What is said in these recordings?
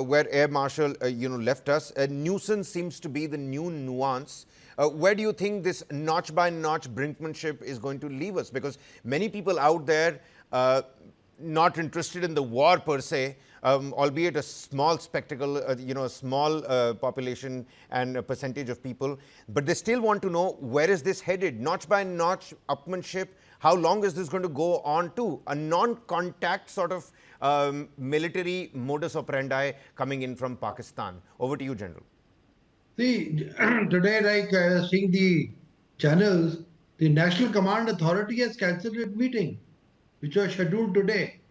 where Air Marshal, left us. Nuisance seems to be the new nuance. Where do you think this notch-by-notch brinkmanship is going to leave us? Because many people out there not interested in the war per se, albeit a small spectacle, a small population and a percentage of people, but they still want to know where is this headed? Notch by notch upmanship. How long is this going to go on to? A non-contact sort of military modus operandi coming in from Pakistan. Over to you, General. See, today, like seeing the channels, the National Command Authority has cancelled its meeting, which was scheduled today.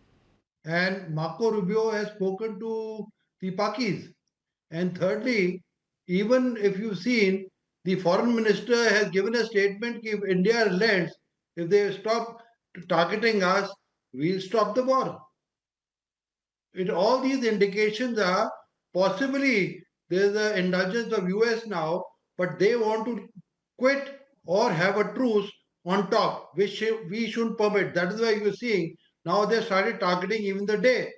And Marco Rubio has spoken to the Pakis. And thirdly, even if you've seen, the foreign minister has given a statement if India relents, if they stop targeting us, we'll stop the war. All these indications are possibly there's an indulgence of US now, but they want to quit or have a truce on top, which we shouldn't permit. That is why you're seeing now they started targeting even the day.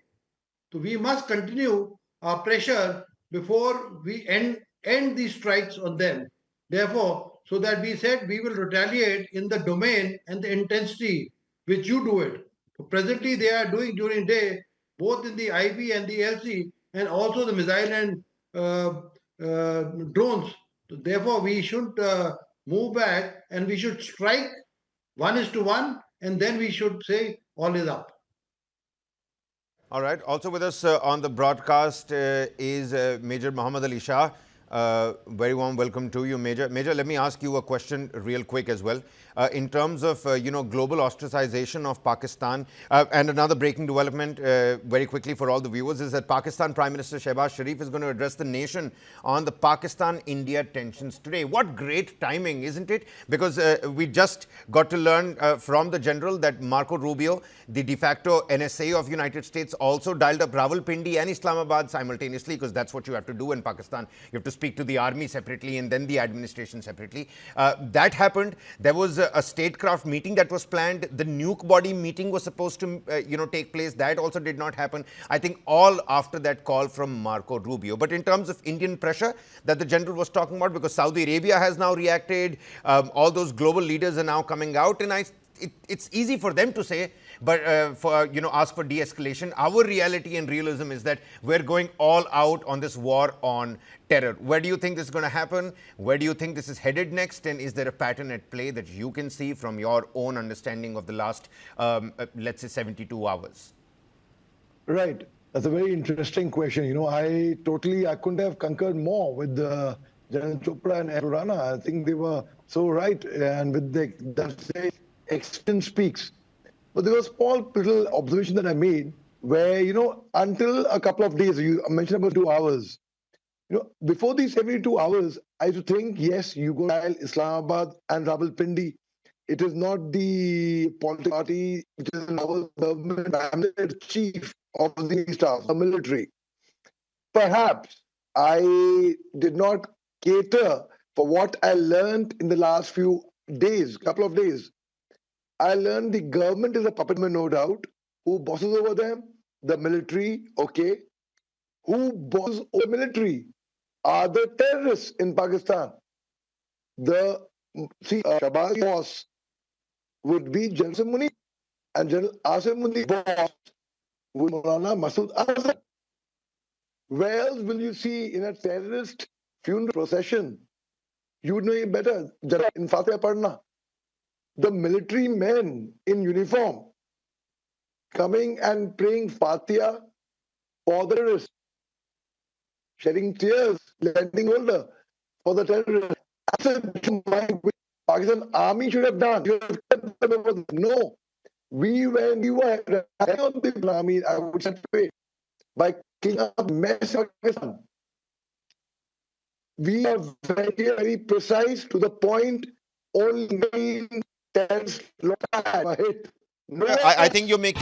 So we must continue our pressure before we end these strikes on them. Therefore, so that we said we will retaliate in the domain and the intensity which you do it. So presently, they are doing during day, both in the IB and the LC, and also the missile and drones. So therefore, we should move back and we should strike 1:1, and then we should say all is up. All right. Also with us on the broadcast is Major Muhammad Ali Shah. Very warm welcome to you, Major. Major, let me ask you a question real quick as well. In terms of, global ostracization of Pakistan, and another breaking development very quickly for all the viewers is that Pakistan Prime Minister Shehbaz Sharif is going to address the nation on the Pakistan-India tensions today. What great timing, isn't it? Because we just got to learn from the General that Marco Rubio, the de facto NSA of United States, also dialed up Rawalpindi and Islamabad simultaneously, because that's what you have to do in Pakistan. You have to speak to the army separately and then the administration separately. That happened. There was a statecraft meeting that was planned. The nuke body meeting was supposed to, take place. That also did not happen. I think all after that call from Marco Rubio. But in terms of Indian pressure that the General was talking about, because Saudi Arabia has now reacted, all those global leaders are now coming out, and it's easy for them to say, but ask for de-escalation. Our reality and realism is that we're going all out on this war on terror. Where do you think this is going to happen? Where do you think this is headed next? And is there a pattern at play that you can see from your own understanding of the last, let's say, 72 hours? Right. That's a very interesting question. I couldn't have concurred more with General Chopra and Rana. I think they were so right. And with the experience speaks. But there was a small little observation that I made where, until a couple of days, you mentioned about 2 hours. Before these 72 hours, I used to think, yes, you go to Islamabad and Rawalpindi. It is not the political party, it is our government. I'm the chief of the staff, the military. Perhaps I did not cater for what I learned in the last few days, couple of days. I learned the government is a puppet, no doubt. Who bosses over them? The military, okay. Who bosses over the military? Are the terrorists in Pakistan. Shehbaz boss would be General Munir, and General Asim Munir boss would be Maulana Masood Azhar. Where else will you see in a terrorist funeral procession? You would know it better. In Fatiha Padna. The military men in uniform coming and praying Fatiha for the terrorists, shedding tears, lending shoulder for the terrorists. Pakistan army should have done. No. We were the army, I would say, by cleaning up mess of Pakistan. We are very, very precise to the point. Only 10 hit. I think you make